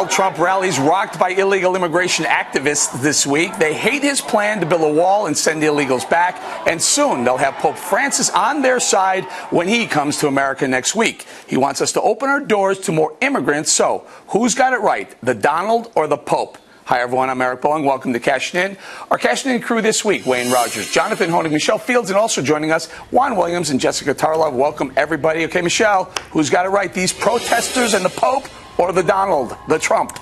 Donald Trump rallies rocked by illegal immigration activists this week. They hate his plan to build a wall and send illegals back. And soon they'll have Pope Francis on their side when he comes to America next week. He wants us to open our doors to more immigrants. So who's got it right, the Donald or the Pope? Hi, everyone. I'm Eric Bolling. Welcome to Cashin. Our Cashin crew this week, Wayne Rogers, Jonathan Hoenig, Michelle Fields, and also joining us, Juan Williams and Jessica Tarlov. Welcome, everybody. Okay, Michelle, who's got it right, these protesters and the Pope or the Donald, the Trump?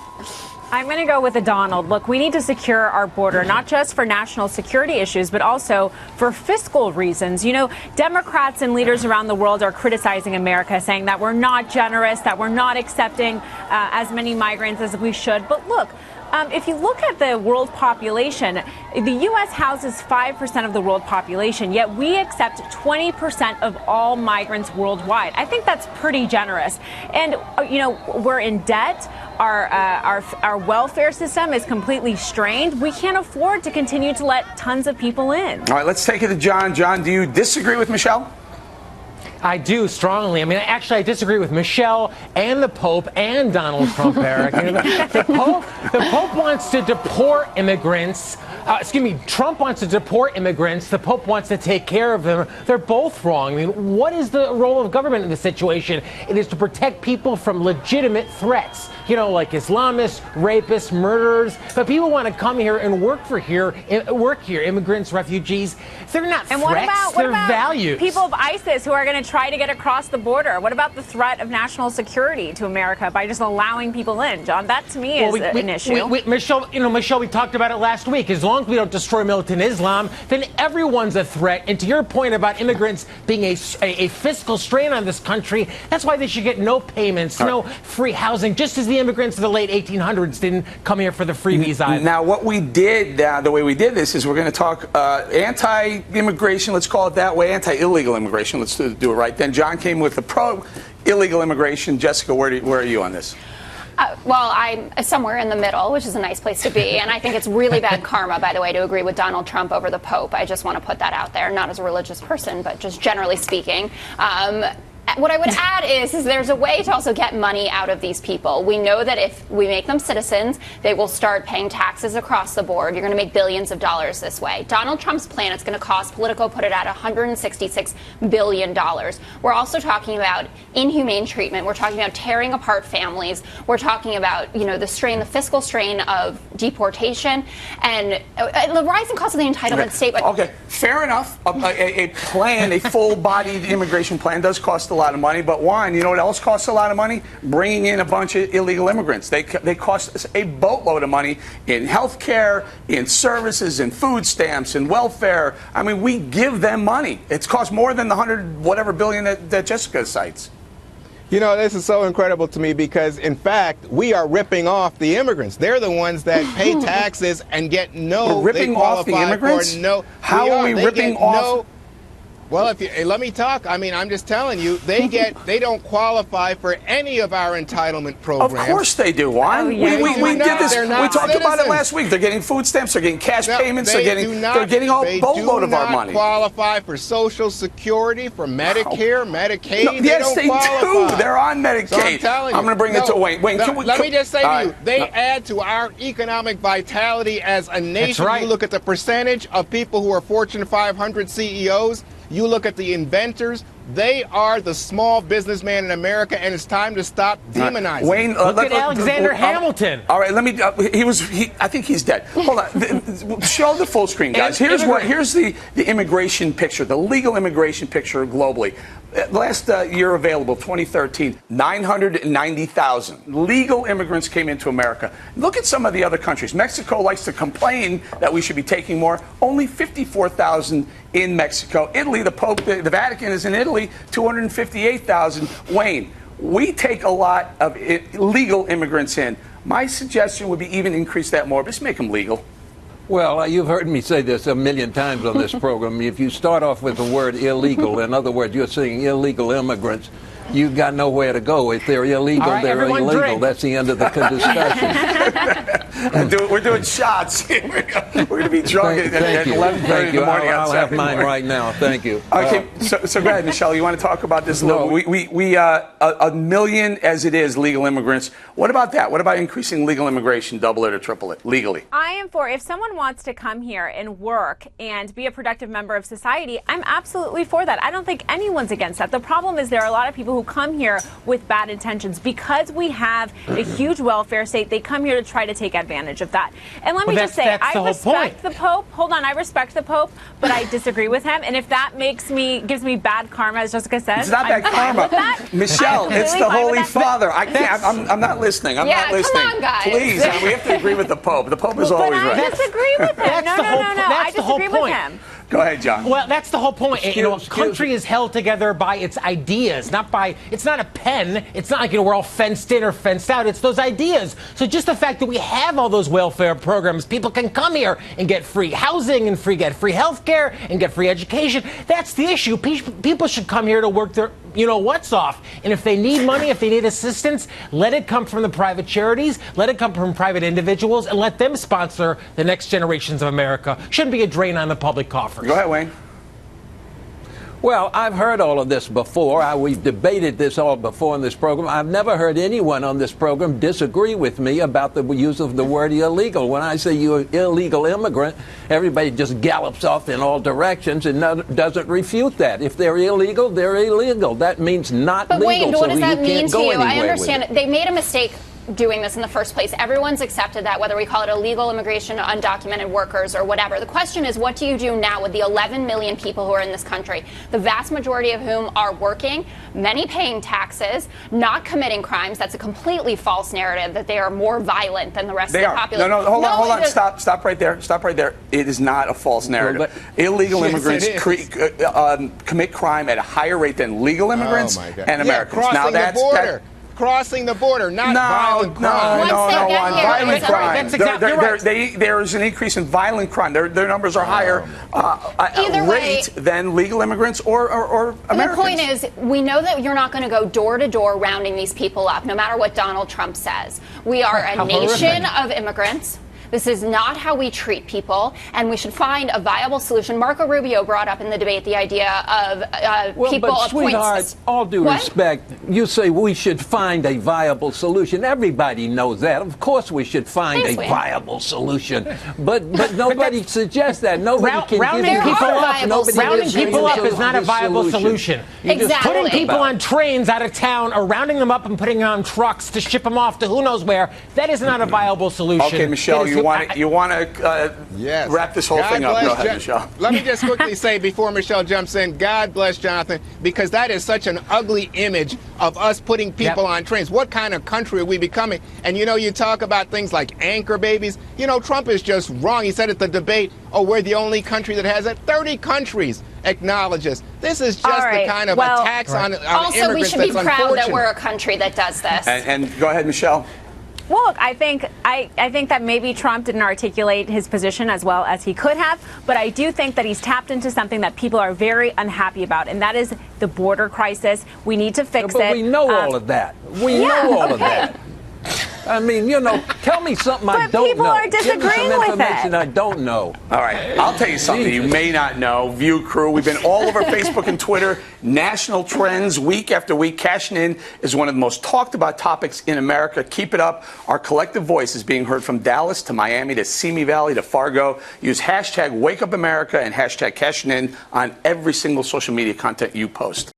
I'm going to go with the Donald. Look, we need to secure our border, not just for national security issues, but also for fiscal reasons. You know, Democrats and leaders around the world are criticizing America, saying that we're not generous, that we're not accepting as many migrants as we should. But look, if you look at the world population, the U.S. houses 5% of the world population, yet we accept 20% of all migrants worldwide. I think that's pretty generous. And, you know, we're in debt. Our welfare system is completely strained. We can't afford to continue to let tons of people in. All right, let's take it to John. John, do you disagree with Michelle? I do strongly. I mean, actually, I disagree with Michelle and the Pope and Donald Trump, Eric. You know, the Pope wants to deport immigrants. Trump wants to deport immigrants. The Pope wants to take care of them. They're both wrong. I mean, what is the role of government in this situation? It is to protect people from legitimate threats. You know, like Islamists, rapists, murderers. But people want to come here and work here. Immigrants, refugees. They're not and threats. What about values. People of ISIS who are going to try to get across the border? What about the threat of national security to America by just allowing people in? John, that to me is an issue. Michelle, we talked about it last week. As long as we don't destroy militant Islam, then everyone's a threat. And to your point about immigrants being a fiscal strain on this country, that's why they should get no payments, no free housing, just as the immigrants of the late 1800s didn't come here for the freebies either. Now, what we did, the way we did this is we're going to talk anti-immigration, let's call it that way, anti-illegal immigration, let's do it right. Then John came with the pro-illegal immigration. Jessica, where are you on this? Well, I'm somewhere in the middle, which is a nice place to be. And I think it's really bad karma, by the way, to agree with Donald Trump over the Pope. I just want to put that out there, not as a religious person, but just generally speaking. What I would add is there's a way to also get money out of these people. We know that if we make them citizens, they will start paying taxes across the board. You're going to make billions of dollars this way. Donald Trump's plan is going to cost, Politico put it at $166 billion. We're also talking about inhumane treatment. We're talking about tearing apart families. We're talking about, you know, the fiscal strain of deportation and the rising cost of the entitlement state. Okay, fair enough. A full-bodied immigration plan does cost a lot of money, but Juan, you know what else costs a lot of money? Bringing in a bunch of illegal immigrants. They cost us a boatload of money in health care, in services, in food stamps, in welfare. I mean, we give them money. It's cost more than the $100 billion that Jessica cites. You know, this is so incredible to me because, in fact, we are ripping off the immigrants. They're the ones that pay taxes and get no. We're ripping off the immigrants? How are we ripping off? Well, let me talk. I mean, I'm just telling you, they don't qualify for any of our entitlement programs. Of course they do, Juan. We did this. We talked about it last week. They're getting food stamps. They're getting cash payments. They're getting a boatload of our money. They do not qualify for Social Security, for Medicare, Medicaid. No, yes, they do. They're on Medicaid. So I'm telling you. I'm going to bring it to Wayne. Wayne, let me just say to you, they add to our economic vitality as a nation. That's right. You look at the percentage of people who are Fortune 500 CEOs. You look at the inventors, they are the small businessman in America, and it's time to stop demonizing. Wayne, look at Alexander Hamilton. All right, let me. I think he's dead. Hold on. Show the full screen, guys. Here's the immigration picture, the legal immigration picture globally. Last year available, 2013, 990,000 legal immigrants came into America. Look at some of the other countries. Mexico likes to complain that we should be taking more. Only 54,000 in Mexico. Italy, the Pope, the Vatican is in Italy, 258,000. Wayne, we take a lot of legal immigrants in. My suggestion would be even increase that more. Just make them legal. Well, you've heard me say this a million times on this program. If you start off with the word illegal, in other words, you're saying illegal immigrants, you've got nowhere to go. If they're illegal, they're illegal. Drink. That's the end of the discussion. We're doing shots. We're going to be drunk at 11:30 in the morning. I'll have mine right now. Thank you. Okay, so go ahead, Michelle. You want to talk about this a little? We a million as it is legal immigrants. What about that? What about increasing legal immigration, double it or triple it legally? I am for, if someone wants to come here and work and be a productive member of society, I'm absolutely for that. I don't think anyone's against that. The problem is there are a lot of people who come here with bad intentions. Because we have a huge welfare state, they come here to try to take advantage of that. And let me just say, I respect the Pope. Hold on, I respect the Pope, but I disagree with him. And if that gives me bad karma, as Jessica says, it's not bad karma. Michelle, it's the Holy Father. I'm not listening. I'm not listening. Come on, guys. Please, we have to agree with the Pope. The Pope is always right. I disagree with him. No. I disagree with him. Go ahead, John. Well, that's the whole point. A country is held together by its ideas, it's not a pen. It's not like, we're all fenced in or fenced out. It's those ideas. So just the fact that we have all those welfare programs, people can come here and get free housing and get free health care and get free education. That's the issue. People should come here to work their what's off. And if they need money, if they need assistance, let it come from the private charities, let it come from private individuals, and let them sponsor the next generations of America. Shouldn't be a drain on the public coffers. Go ahead, Wayne. Well, I've heard all of this before. We've debated this all before in this program. I've never heard anyone on this program disagree with me about the use of the word illegal. When I say you're an illegal immigrant, everybody just gallops off in all directions and doesn't refute that. If they're illegal, they're illegal. That means not legal. But Wayne, what does that mean to you? I understand they made a mistake doing this in the first place. Everyone's accepted that, whether we call it illegal immigration, undocumented workers, or whatever. The question is, what do you do now with the 11 million people who are in this country, the vast majority of whom are working, many paying taxes, not committing crimes? That's a completely false narrative that they are more violent than the rest of the population. No, hold on. Stop right there. Stop right there. It is not a false narrative. Illegal immigrants commit crime at a higher rate than legal immigrants and Americans. Now that's the border. Crossing the border, not violent crime. Violent crime. That's There's an increase in violent crime. Their numbers are higher rate than legal immigrants or Americans. The point is, we know that you're not going to go door to door rounding these people up, no matter what Donald Trump says. We are a nation of immigrants. This is not how we treat people, and we should find a viable solution. Marco Rubio brought up in the debate the idea of people but sweetheart, all due respect, you say we should find a viable solution. Everybody knows that. Of course we should find a viable solution. But nobody suggests that. Nobody can rounding give people you rounding people up is not a viable solution. Exactly. Putting people on trains out of town or rounding them up and putting them on trucks to ship them off to who knows where, that is not a viable solution. Okay, Michelle, you want to wrap this whole thing up. Go ahead, Michelle. Let me just quickly say before Michelle jumps in, God bless Jonathan, because that is such an ugly image of us putting people on trains. What kind of country are we becoming? And you talk about things like anchor babies. Trump is just wrong. He said at the debate, we're the only country that has it. 30 countries acknowledge us. This is just the kind of attacks on also, immigrants. We should be proud that we're a country that does this. And go ahead, Michelle. Well, look, I think that maybe Trump didn't articulate his position as well as he could have, but I do think that he's tapped into something that people are very unhappy about, and that is the border crisis. We need to fix it. But we know all of that. We know all of that. I mean, tell me something I don't know. But people are disagreeing with it. Give me some information I don't know. All right, I'll tell you something you may not know. View crew, we've been all over Facebook and Twitter. National trends week after week. Cashin in is one of the most talked about topics in America. Keep it up. Our collective voice is being heard from Dallas to Miami to Simi Valley to Fargo. Use hashtag WakeUpAmerica and hashtag Cashin in on every single social media content you post.